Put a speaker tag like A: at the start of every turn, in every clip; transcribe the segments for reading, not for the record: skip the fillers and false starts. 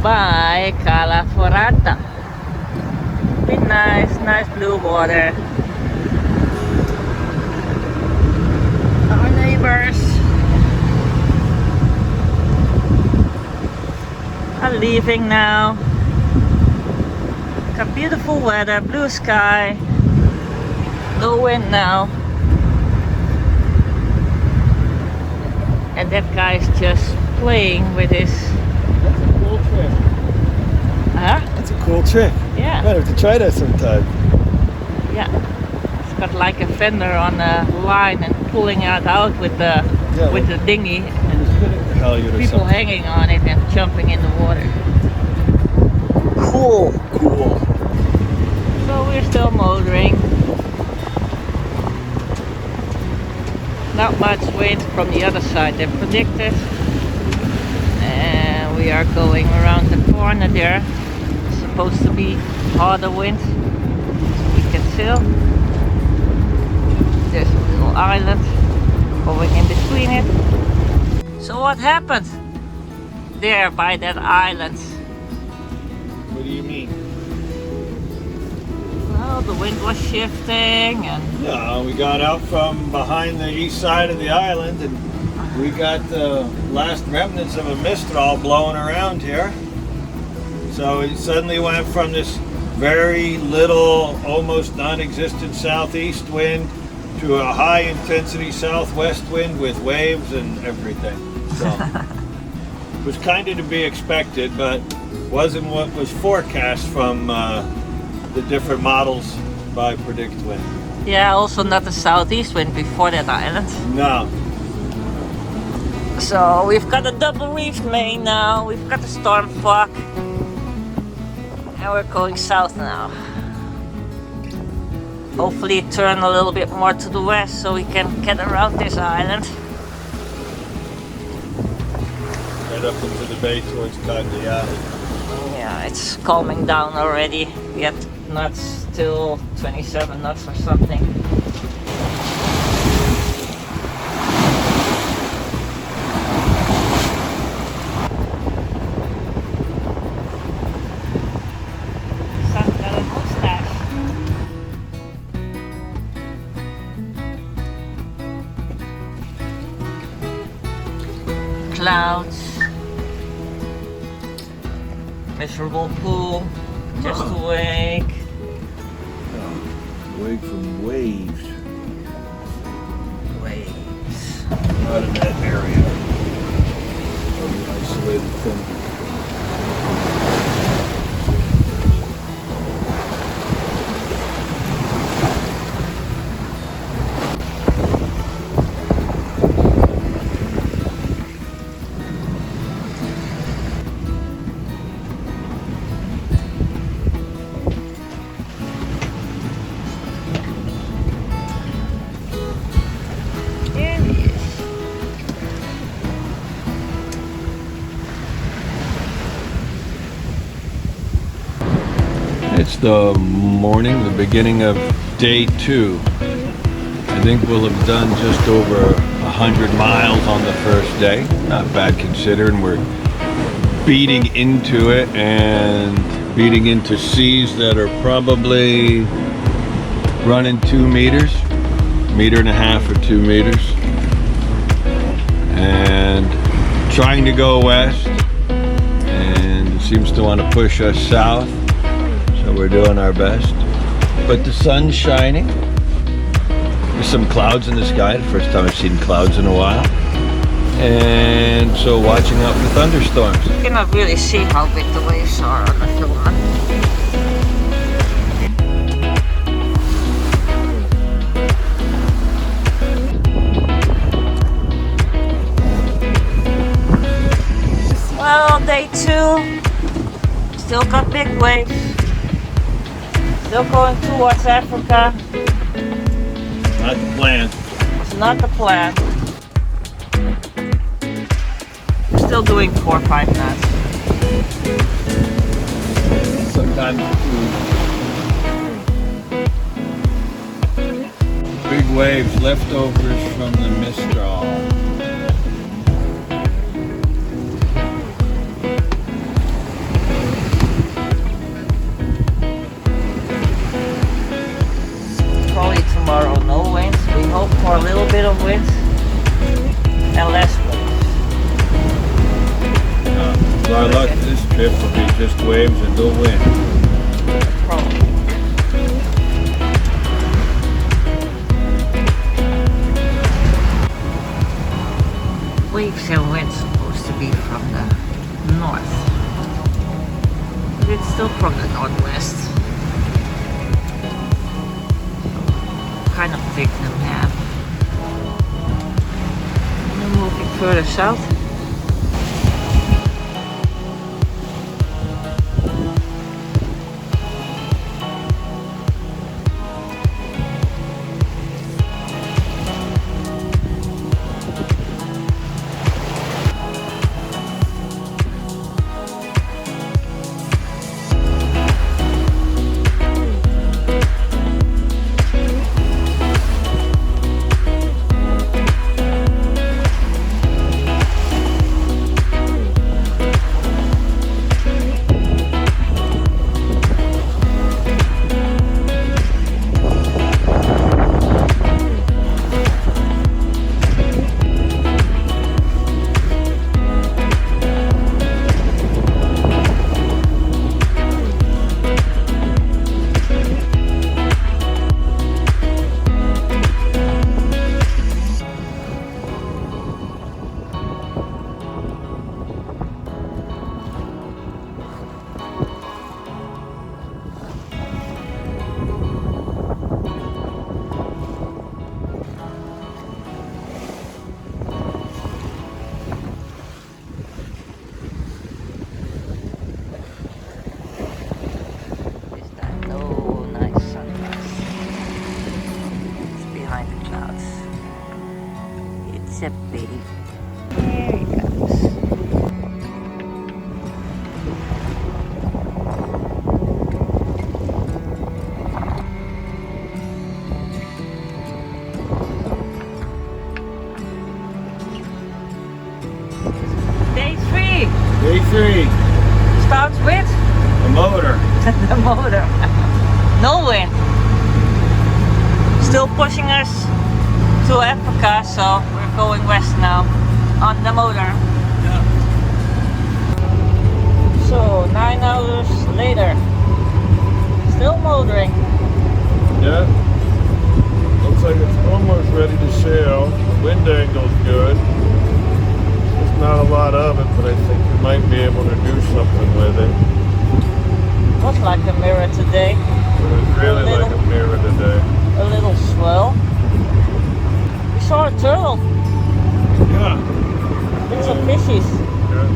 A: by Cala Forata. Be nice blue water. Our neighbors are leaving now. Got beautiful weather, blue sky, no wind now. And that guy is just playing with his...
B: That's a cool trick.
A: Huh?
B: That's a cool trick.
A: Yeah.
B: Might have to try that sometime.
A: Yeah. It's got like a fender on a line and pulling it out with the dinghy. And
B: Halyard or
A: people
B: something.
A: hanging on it and jumping in the water.
B: Cool.
A: So we're still motoring. Not much wind from the other side than predicted. And we are going around the corner there. It's supposed to be harder wind. We can sail. There's a little island going in between it. So what happened there by that island?
B: What do you mean?
A: Well, the wind was shifting and
B: No, we got out from behind the east side of the island and we got the last remnants of a mistral blowing around here. So it suddenly went from this very little, almost non-existent southeast wind to a high intensity southwest wind with waves and everything. So it was kind of to be expected, but wasn't what was forecast from the different models by PredictWind.
A: yeah, also not the southeast wind before that island.
B: No.
A: So we've got a double reefed main now, we've got the storm fog, and we're going south now. Hopefully turn a little bit more to the west so we can get around this island.
B: Right up into the bay towards Cagliari.
A: Yeah, it's calming down already. We had knots till 27 knots or something. Son's got a mustache. Clouds. Miserable pool. Just awake.
B: Away from waves.
A: Waves.
B: Not in that area. An isolated thing.
A: There he is.
B: It's the morning, the beginning of day 2. I think we'll have done just over 100 miles on the first day. Not bad considering we're beating into it and beating into seas that are probably running 2 meters, 1.5 meters or 2 meters. And trying to go west, and it seems to want to push us south. So we're doing our best. But the sun's shining. There's some clouds in the sky. The first time I've seen clouds in a while. And so watching out for thunderstorms.
A: You cannot really see how big the waves are on the filament. Well, day 2, still got big waves. Still going towards Africa.
B: Not the plan.
A: It's not the plan. Still doing 4 or 5 knots.
B: Sometimes big waves, leftovers from the Mistral. So our luck this trip will be just waves and no wind.
A: Probably. Waves and wind supposed to be from the north. But it's still from the northwest. Kind of take the map. And then moving further south. A baby. There he goes. Day 3.
B: Day 3.
A: Starts with
B: The motor.
A: the motor. No wind. Still pushing us to Africa, so we're going west now on the motor.
B: Yeah.
A: So 9 hours later, still motoring.
C: Yeah. Looks like it's almost ready to sail. The wind angle's good. There's not a lot of it, but I think we might be able to do something with it.
A: Looks like a mirror today.
C: It was really like a mirror today.
A: A little swell. We saw a turtle.
C: Yeah.
A: It's some fishies.
C: Yeah.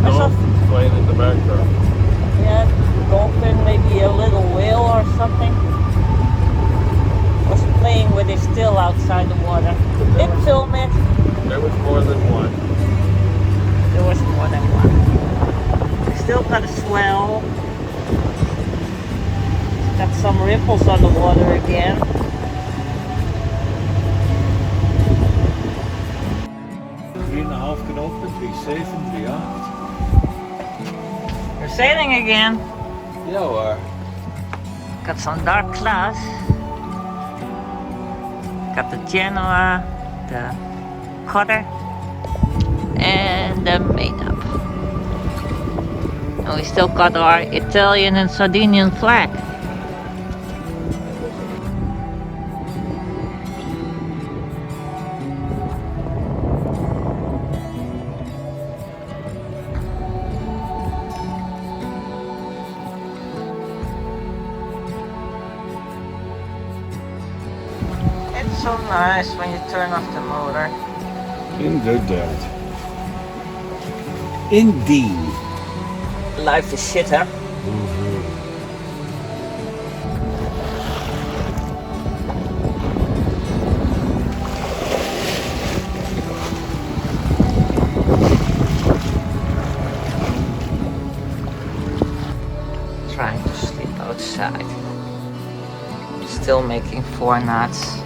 A: I saw-
C: Dolphins playing in the background.
A: Yeah, dolphin, maybe a little whale or something. Was playing with his tail outside the water. Didn't film it.
C: There was more than one.
A: There was more than one. We still got a swell. Got some ripples on the water again.
B: 3,5 knop, 3,7, 3,8.
A: We're sailing again.
B: Ja hoor.
A: Got some dark clouds. Got the Genoa, the Cutter, and the Maynard. And we still got our Italian and Sardinian flag. It's so nice when you turn off the motor.
B: Inderdaad. Indeed.
A: Life is shit, huh? Trying to sleep outside. Still making 4 knots.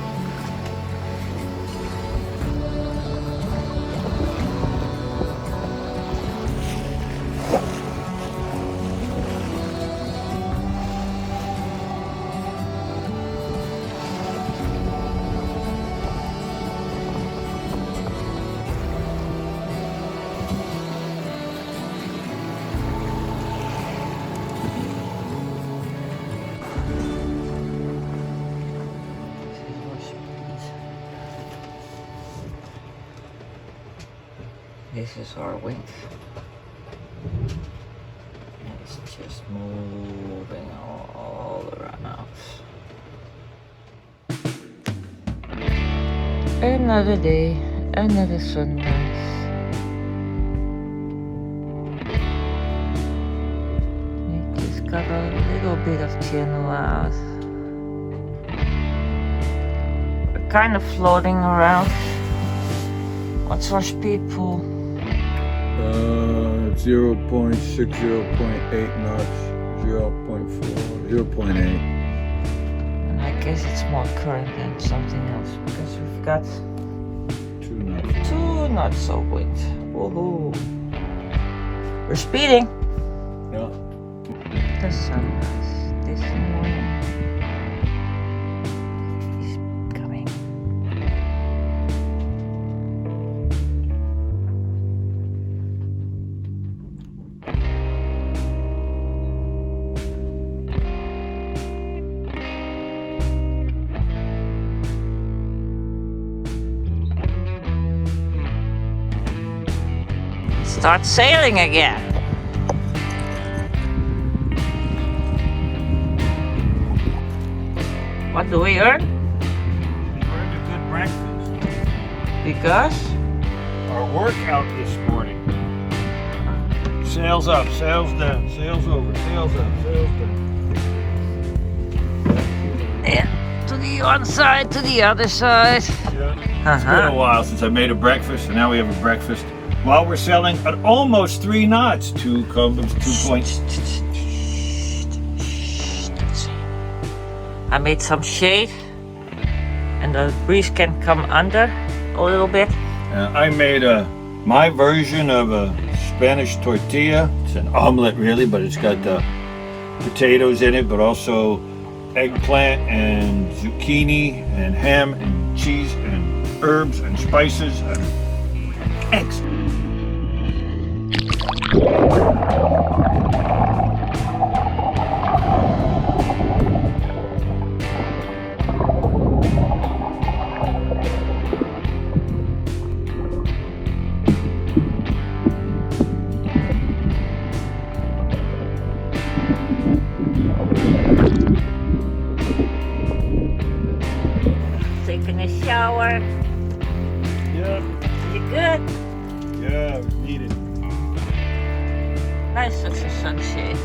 A: this is our wind. And it's just moving all around. Another day, another sunrise. We just got a little bit of channel out. We're kind of floating around. What's our speed, Paul?
C: 0.6, 0.8 knots, 0.4, 0.8.
A: And I guess it's more current than something else because we've got
C: 2 knots.
A: 2 knots of wind. Woohoo! We're speeding.
C: Yeah.
A: The sunrise this morning is coming. Start sailing again. What do we earn?
B: We earned a good breakfast.
A: Because
B: Our workout this morning. Sails up, sails down, sails over, sails up, sails down.
A: yeah, to the one side, to the other side.
B: Yeah. It's been a while since I made a breakfast, and now we have a breakfast while we're sailing at almost 3 knots to Columbus 2 points.
A: I made some shade, and the breeze can come under a little bit.
B: I made my version of a Spanish tortilla. It's an omelet really, but it's got potatoes in it, but also eggplant and zucchini and ham and cheese and herbs and spices and eggs.
A: Taking a shower.
B: Yeah,
A: You good?
B: yeah, needed.
A: Nice such a sunshade.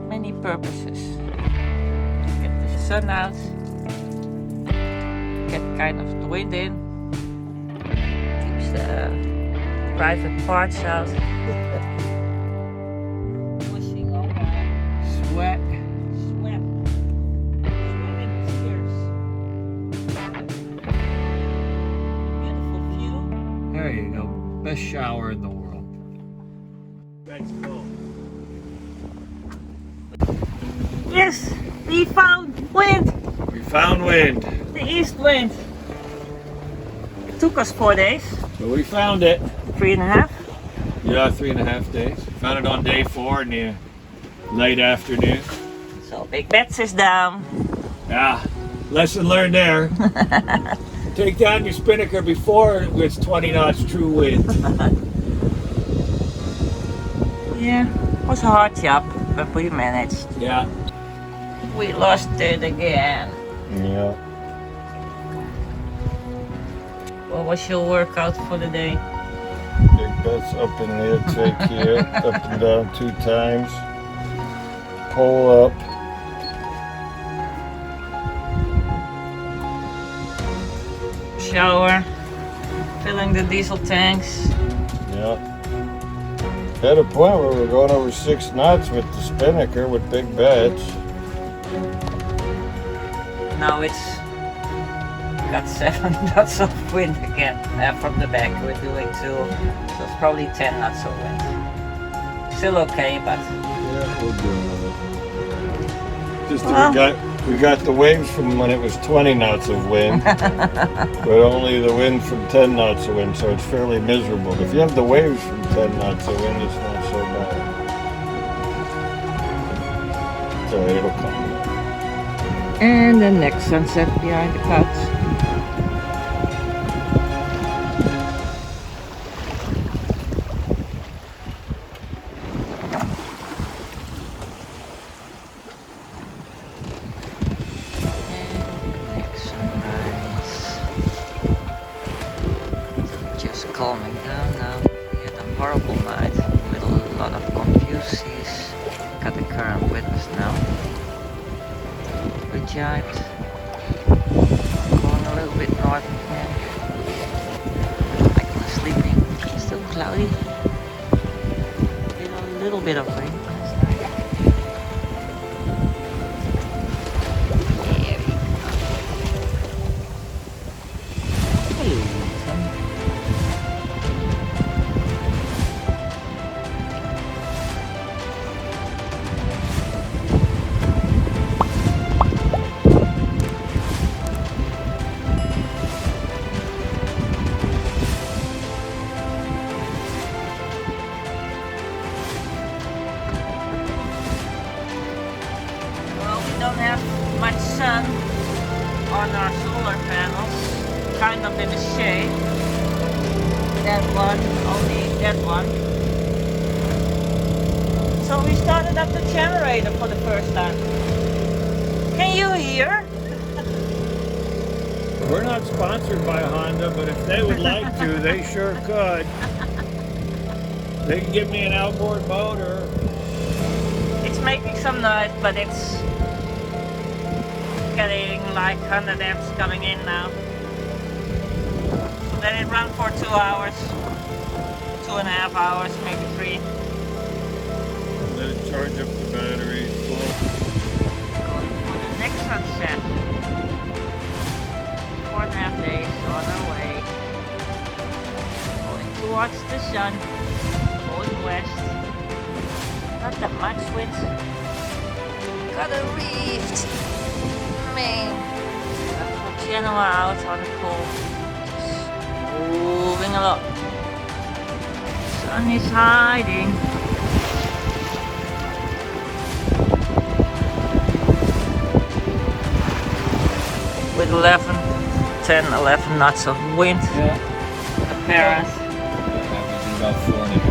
A: Many purposes. Get the sun out. Get kind of the wind in. Keeps the private parts out. Pushing all that sweat. Sweating tears. Beautiful view.
B: There you go. Best shower in the world. Thanks, Paul.
A: Yes, we found wind.
B: We found wind.
A: The east wind. It took us 4 days.
B: But we found it.
A: 3.5.
B: Yeah, 3.5 days. Found it on day 4 in the late afternoon.
A: So Big Bets is down.
B: Yeah, lesson learned there. Take down your spinnaker before it's 20 knots true wind.
A: Yeah, it was a hard job, but we managed.
B: Yeah.
A: We lost it again.
B: Yeah.
A: What was your workout for the day?
B: Big Bets up in the take here, up and down 2 times. Pull up.
A: Shower, filling the diesel tanks.
B: Yeah. At a point where we're going over 6 knots with the spinnaker with Big Bets.
A: Now it's got 7 knots of wind again. From the back we're doing 2, so it's probably 10 knots of wind. Still okay, but
B: Yeah, we'll do it. Just
A: Well.
B: that we got the waves from when it was 20 knots of wind, but only the wind from 10 knots of wind, so it's fairly miserable. If you have the waves from 10 knots of wind, it's not so bad. So it'll come.
A: and the next sunset behind the clouds. lot of confused. He's got the current with us now. We jibed. Going a little bit north again. Like we're sleeping. It's still cloudy. Did a little bit of rain last night. There we go. Hello, son. Don't have much sun on our solar panels, kind of in the shade. That one, only that one. So we started up the generator for the first time. Can you hear?
B: We're not sponsored by Honda, but if they would like to, they sure could. They can give me an outboard motor.
A: It's making some noise, but it's getting like 100 amps coming in now. So let it run for 2 hours, 2.5 hours, maybe 3.
C: Let it charge up the battery.
A: Going for the next sunset. 4.5 days on our way. Going towards the sun. Going west. Not that much wind. Got a reefed. Man. Got Genoa out on the pool. Just moving a lot. Sun is hiding. With 10, 11 knots of wind.
B: Yeah.
A: Apparent.
B: Averaging about 4.5.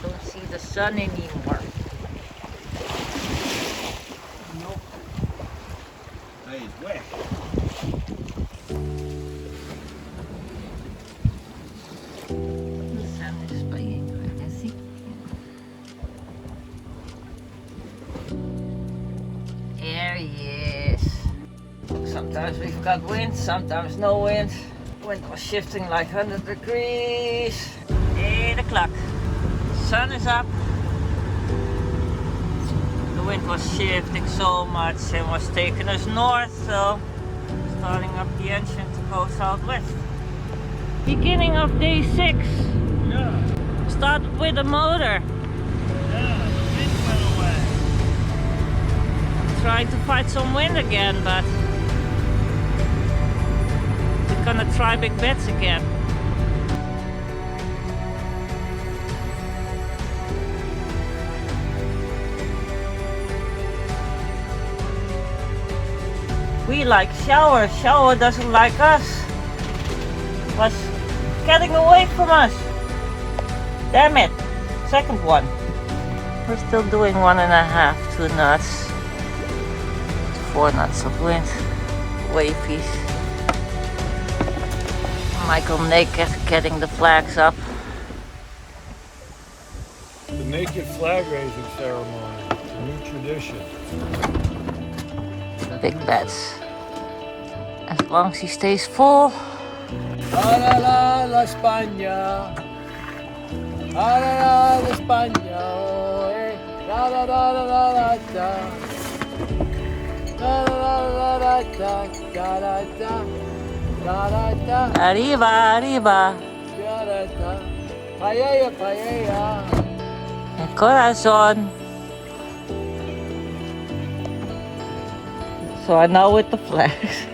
A: Don't see the sun anymore.
B: Nope. That is wet.
A: The sun is being messy. There he is. Sometimes we've got wind, sometimes no wind. Wind was shifting like 100 degrees. 8 o'clock. Sun is up. The wind was shifting so much and was taking us north, so starting up the engine to go southwest. Beginning of day 6.
B: Yeah.
A: Started with a motor.
B: Yeah, the wind went away.
A: Trying to fight some wind again, but we're gonna try big bets again. We like Shower. Shower doesn't like us. Was getting away from us. Damn it. Second one. We're still doing 1.5, 2 knots. 4 knots of wind. Wavies. Michael naked getting the flags up.
B: The naked flag raising ceremony. It's a new tradition.
A: Big bets. As long as he stays full.
B: La la la la España. La la la la España. Oh, eh. La la la la la la da. La la la la la da. Da da da. Da da da.
A: Arriba, arriba.
B: Da da da. Paella, paella.
A: El corazón. So I know with the flags.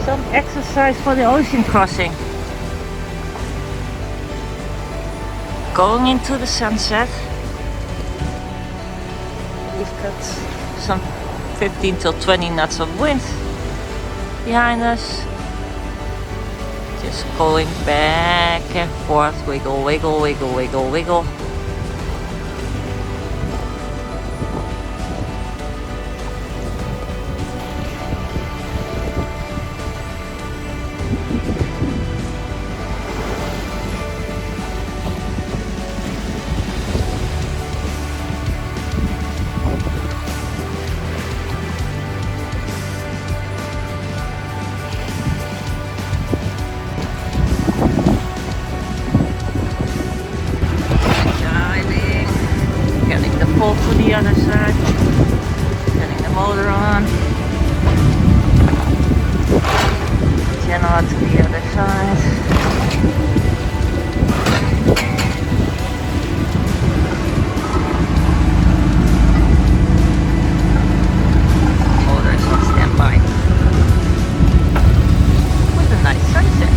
A: Some exercise for the ocean crossing. Going into the sunset. We've got some 15 till 20 knots of wind behind us. Just going back and forth, wiggle, wiggle, wiggle, wiggle, wiggle. Pull to the other side, getting the motor on, antenna to the other side. Motor is on standby. With a nice sunset.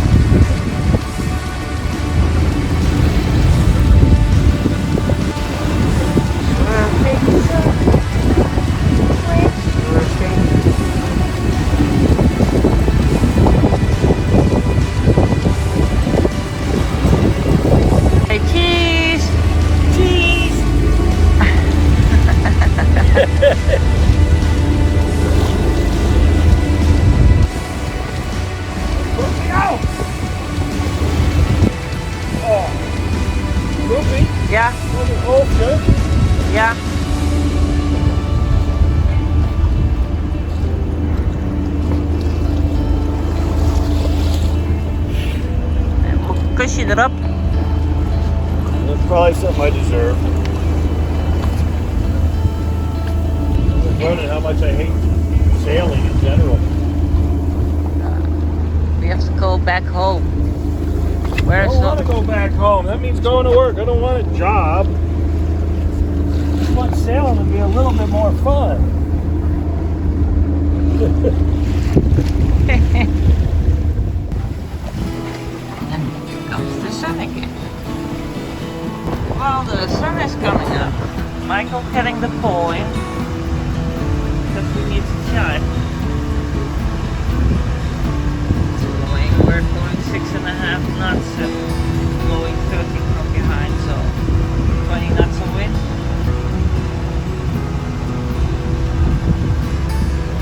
A: Yeah. Yeah. And we'll cushion it up.
C: That's probably something I deserve. I was wondering how much I hate sailing in general.
A: We have to go back home.
C: I don't want to go back home. That means going to work. I don't want a job. I just want sailing to be a little bit more fun.
A: And here comes the sun again. Well, the sun is coming up. Michael getting the pole in because we need to shine. We're going 6.5 knots and blowing 13 from behind, so 20 knots of wind.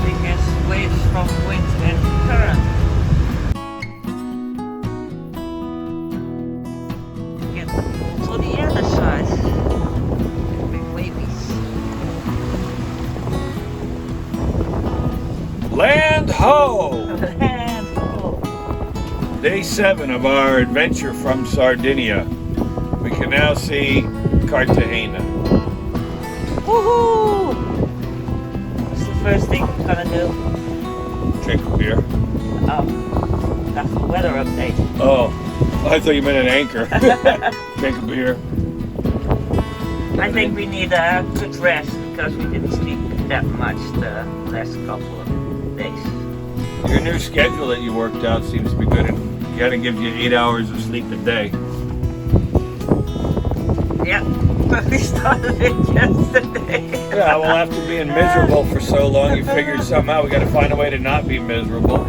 A: Biggest waves from wind and current. Get to the other side. Big wavies.
B: Land ho!
A: And
B: Day 7 of our adventure from Sardinia. We can now see Cartagena.
A: woohoo! What's the first thing we're gonna do?
B: Drink a beer.
A: That's the weather update.
B: Oh, I thought you meant an anchor. Drink a beer.
A: I think we need a good rest because we didn't sleep that much the last couple of days.
B: Your new schedule that you worked out seems to be good. It gotta give you 8 hours of sleep a day.
A: Yeah, but we started it yesterday.
B: Yeah, well, after being miserable for so long, you figured somehow we gotta find a way to not be miserable.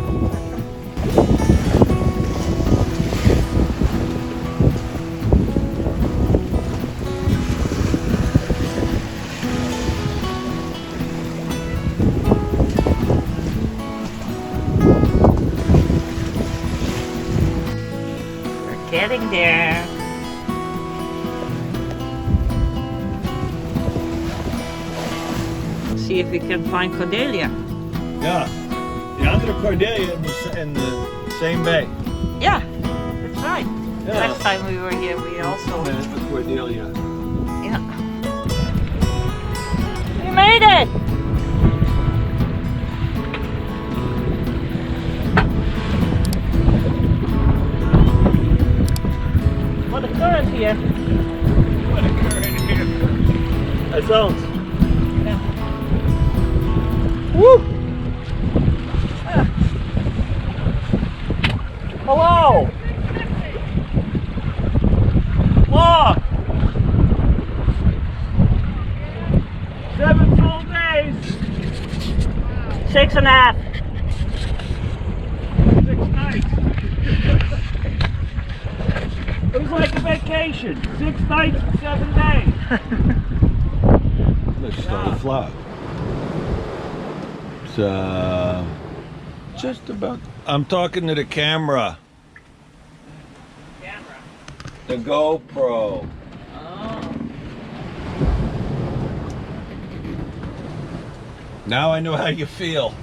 A: We're getting there. See if we can find Cordelia.
B: Yeah, the Andra Cordelia in the same bay.
A: Yeah, that's right.
B: Yeah.
A: Last time we were here, we also.
B: The Cordelia.
A: Yeah. We made it! What a current here.
B: What a current here.
C: I don't.
A: Yeah.
C: Woo! Hello! Look! 7 full days!
A: 6.5.
C: 6 nights! vacation. 6 nights and 7 days.
B: Let's start a vlog. It's just about. I'm talking to the camera.
A: Camera.
B: The GoPro.
A: Oh.
B: Now I know how you feel.